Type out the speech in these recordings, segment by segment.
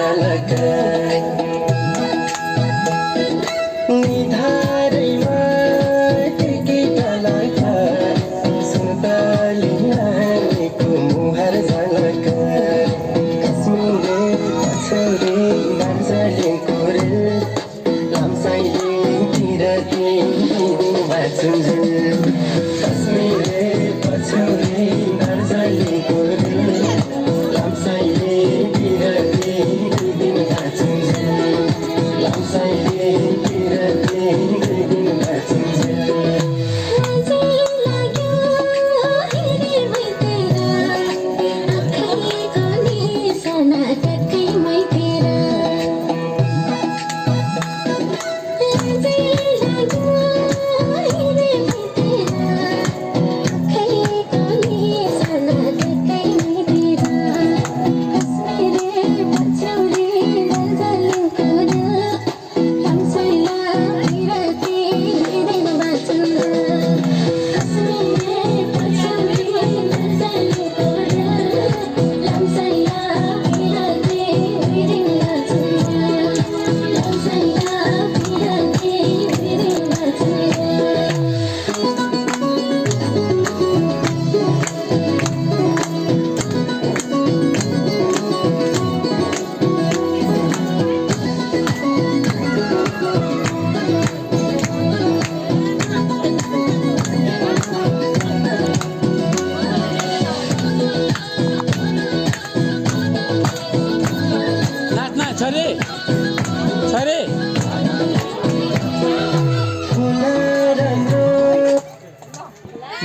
झलक निधारैमा टिकिटलक सुन्तली नानीको मुहार झलक कश्मीरे पछौरे दार्जिलिङको रेल लाम्साइले किराती बाँचुन्जेल कश्मीरे पछौरे दार्जिलिङको रेल लाम्साइले किराती दिन बाँचुन्जेल लाम्साइले किराती दिन बाँचुन्जेल छोरी छोरी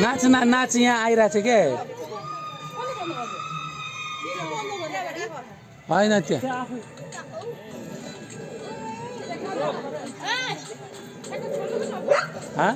नाच नाच यहाँ आइरहेको छ के होइन त्यो हाँ